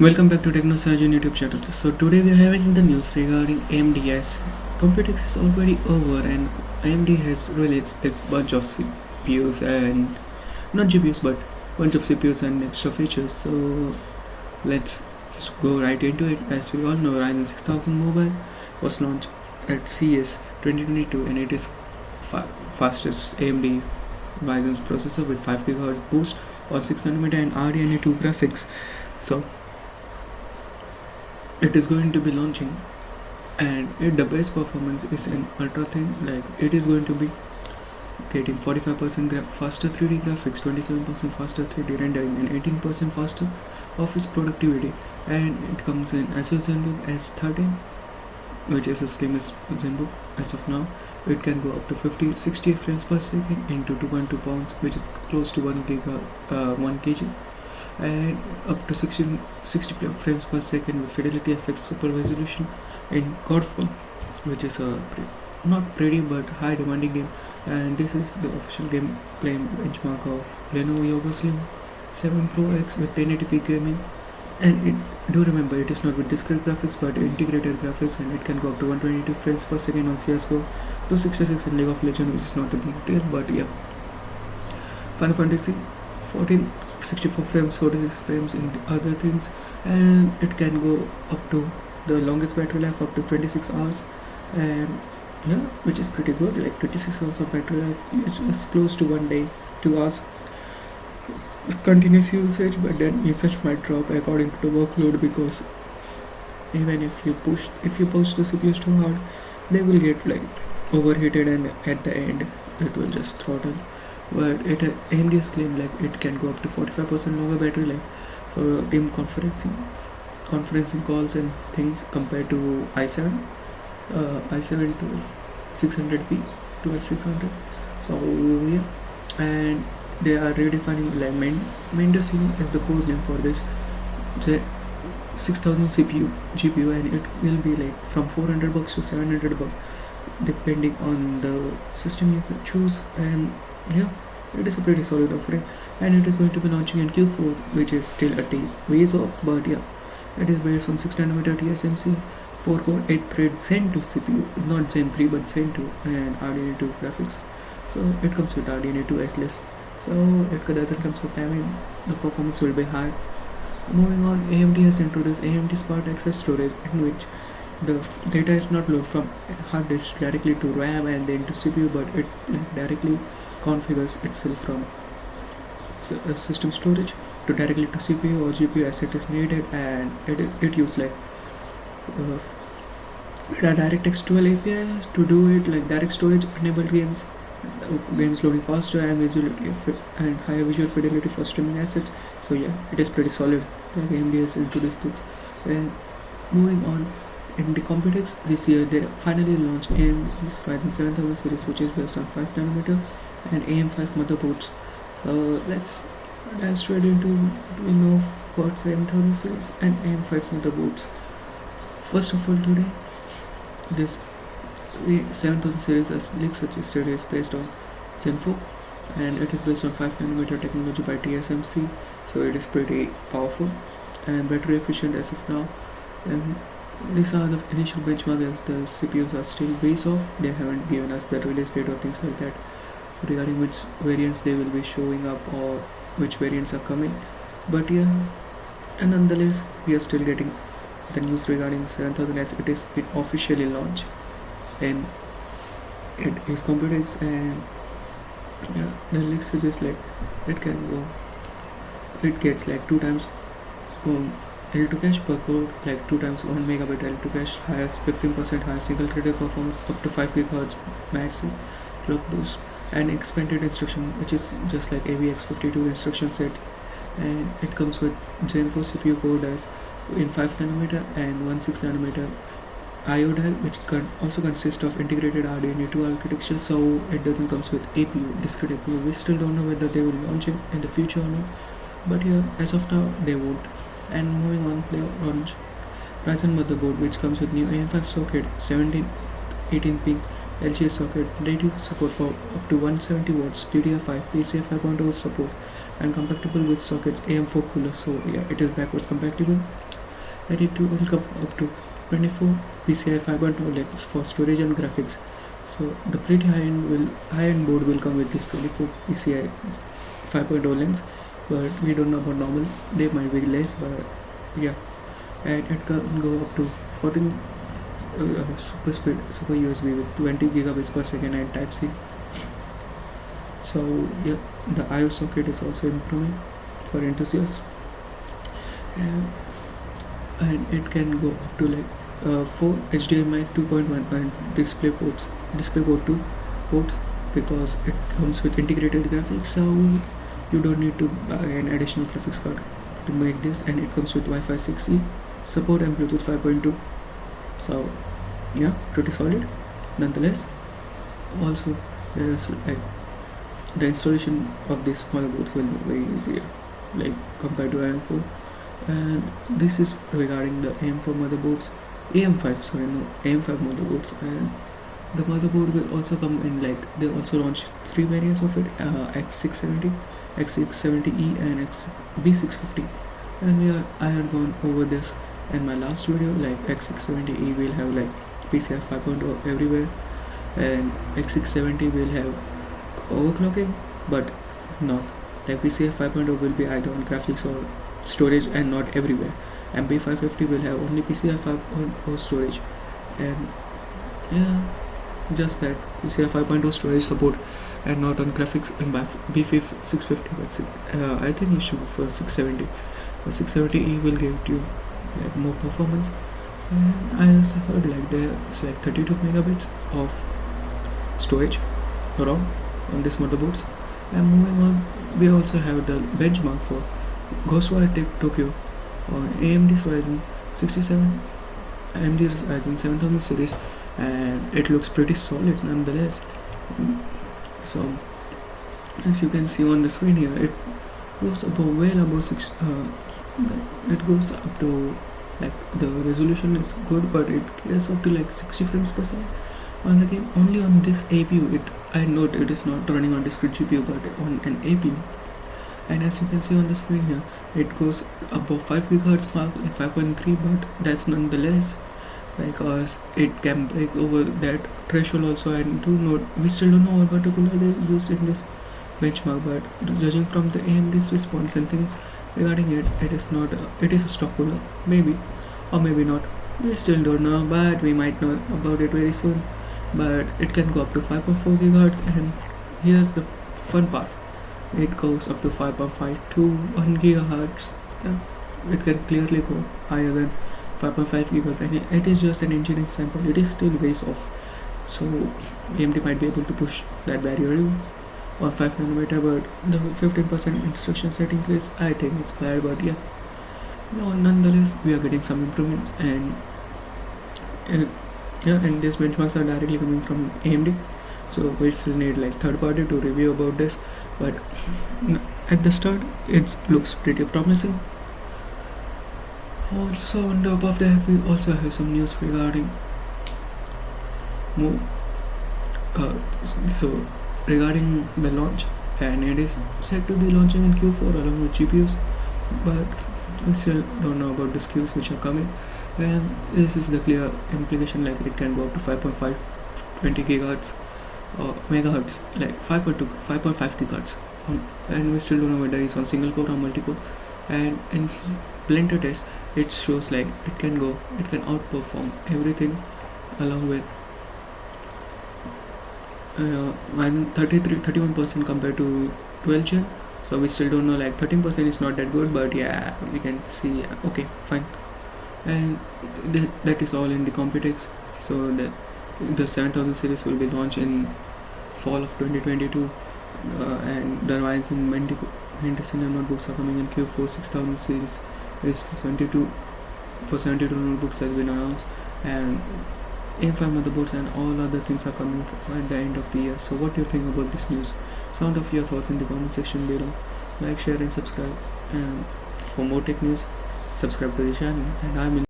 Welcome back to TechnoSurgeon YouTube channel. So today we are having the news regarding AMD as Computex is already over and AMD has released its bunch of CPUs and not GPUs but bunch of CPUs and extra features. So let's go right into it. As we all know, Ryzen 6000 mobile was launched at CES 2022 and it is fastest AMD Ryzen processor with 5 GHz boost on 6nm and RDNA 2 graphics. So it is going to be launching, and the best performance is in ultra thin. Like it is going to be getting 45% faster 3D graphics, 27% faster 3D rendering, and 18% faster office productivity. And it comes in ASUS ZenBook S13, which is the slimmest ZenBook as of now. It can go up to 60 frames per second into 2.2 pounds, which is close to 1 kg, and up to 60 frames per second with Fidelity FX Super Resolution in God of War, which is a not pretty but high demanding game. And this is the official gameplay benchmark of Lenovo Yoga Slim 7 Pro X with 1080p gaming. And do remember, it is not with discrete graphics but integrated graphics, and it can go up to 122 frames per second on CSGO, 266 in League of Legends, which is not a big deal, but yeah. Final Fantasy 14 64 frames, 46 frames in other things, and it can go up to the longest battery life up to 26 hours, and yeah, which is pretty good. Like 26 hours of battery life is close to 1 day, 2 hours continuous usage, but then usage might drop according to the workload, because even if you push the CPUs too hard, they will get like overheated, and at the end it will just throttle. But AMD has claimed like it can go up to 45% longer battery life for team conferencing calls and things compared to i7 600p 12600. So yeah, and they are redefining like Mendocino is the code name for this 6000 GPU, and it will be like from $400 to $700 depending on the system you could choose. And yeah, it is a pretty solid offering, and it is going to be launching in Q4, which is still a ways off, but yeah, it is based on 6nm TSMC 4-core 8-thread Zen 2 CPU, not Zen 3 but Zen 2, and RDNA 2 graphics. So it comes with RDNA 2 Atlas, so it doesn't come with timing. The performance will be high. Moving on, AMD has introduced AMD Smart Access Storage, in which the data is not loaded from hard disk directly to RAM and then to CPU, but it directly configures itself from system storage to directly to CPU or GPU as it is needed. And it uses like DirectX 12 APIs to do it. Like direct storage enabled games loading faster and higher visual fidelity for streaming assets. So yeah, it is pretty solid. Like AMD has introduced this. And moving on, in the Computex this year they finally launched AMD's Ryzen 7000 series, which is based on 5nm and AM5 motherboards. Let's dive straight into what 7000 series and AM5 motherboards. First of all, today this 7000 series, as leak suggested, is based on Zen 4, and it is based on 5nm technology by TSMC, so it is pretty powerful and battery efficient as of now. And these are the initial benchmark, as the CPUs are still ways off. They haven't given us the release date or things like that regarding which variants they will be showing up or which variants are coming. But yeah, and nonetheless we are still getting the news regarding 7000 as it is been officially launched, and it is Computex. And yeah, the leak suggests like it gets like 2 times L2 cache per core, like 2 times 1 megabit L2 cache, highest 15% higher single threaded performance, up to 5 GHz massive clock boost, and expanded instruction, which is just like AVX52 instruction set. And it comes with Zen 4 CPU core dies in 5nm and 16nm IO die, which also consists of integrated RDNA 2 architecture. So it doesn't comes with APU, discrete APU. We still don't know whether they will launch it in the future or not, but yeah, as of now they won't. And moving on, they launch Ryzen motherboard, which comes with new AM5 socket, 1718 pin LGA socket, native support for up to 170 watts, DDR5, PCIe 5.0 support, and compatible with sockets AM4 cooler. So yeah, it is backwards compatible. and it will come up to 24 PCI 5.0 lanes for storage and graphics. So the pretty high-end board will come with this 24 PCI 5.0 lanes, but we don't know about normal. They might be less, but yeah. And it can go up to 14 super speed super USB with 20 gigabits per second and Type C. So yeah, the I/O socket is also improving for enthusiasts, and it can go up to like 4 HDMI 2.1 and DisplayPort 2 ports, because it comes with integrated graphics, so you don't need to buy an additional graphics card to make this, and it comes with Wi-Fi 6E support and Bluetooth 5.2. So yeah, pretty solid. Nonetheless, also there's like the installation of this motherboard will be very easier, like compared to AM4. And this is regarding the AM4 motherboards, AM5 motherboards. And the motherboard will also come in, like they also launched 3 variants of it, X670, X670E and B650. And I had gone over this in my last video. Like X670E will have like PCI 5.0 everywhere, and X670 will have overclocking, but not like PCI 5.0 will be either on graphics or storage and not everywhere. And B550 will have only PCI 5.0 storage, and yeah, just that PCI 5.0 storage support and not on graphics in B650. But I think you should go for 670. The 670E will give you like more performance. And I also heard like there's like 32 megabits of storage around on this motherboards. And moving on, we also have the benchmark for Ghostwire Tokyo on AMD's Ryzen 7000 series, and it looks pretty solid nonetheless. So as you can see on the screen here, it goes well above 6. It goes up to like the resolution is good, but it gets up to like 60 frames per second on the game. Only on this APU, I note it is not running on discrete GPU, but on an APU. And as you can see on the screen here, it goes above 5 GHz mark, like 5.3, but that's nonetheless because it can break over that threshold also. And we still don't know what particular they used in this benchmark, but judging from the AMD's response and things regarding it, it is a stock cooler, maybe or maybe not. We still don't know, but we might know about it very soon. But it can go up to 5.4 GHz, and here's the fun part: it goes up to 5.5 to 1 GHz. Yeah, it can clearly go higher than 5.5 GHz, and it is just an engineering sample. It is still ways off, so AMD might be able to push that barrier on 5 nanometer. But the 15% instruction set increase, I think it's bad, but yeah. No, nonetheless, we are getting some improvements, and these benchmarks are directly coming from AMD. So we still need like third party to review about this, but at the start it looks pretty promising. Also on top of that, we also have some news regarding regarding the launch, and it is said to be launching in Q4 along with GPUs, but we still don't know about the SKUs which are coming. And this is the clear implication, like it can go up to 5.5 20 gigahertz or megahertz, like 5.5 gigahertz, and we still don't know whether it's on single core or multi-core. And in blender test, it shows like it can outperform everything along with 31% compared to 12 gen. So we still don't know, like 13% is not that good, but yeah, we can see, okay, fine. And that is all in the Computex. So the 7000 series will be launched in fall of 2022, and the Ryzen maintainer notebooks are coming in Q4. 6000 series is for 72 notebooks has been announced, and AM5 motherboards and all other things are coming at the end of the year. So what do you think about this news? Sound off your thoughts in the comment section below. Like, share and subscribe, and for more tech news, subscribe to the channel. And I'm in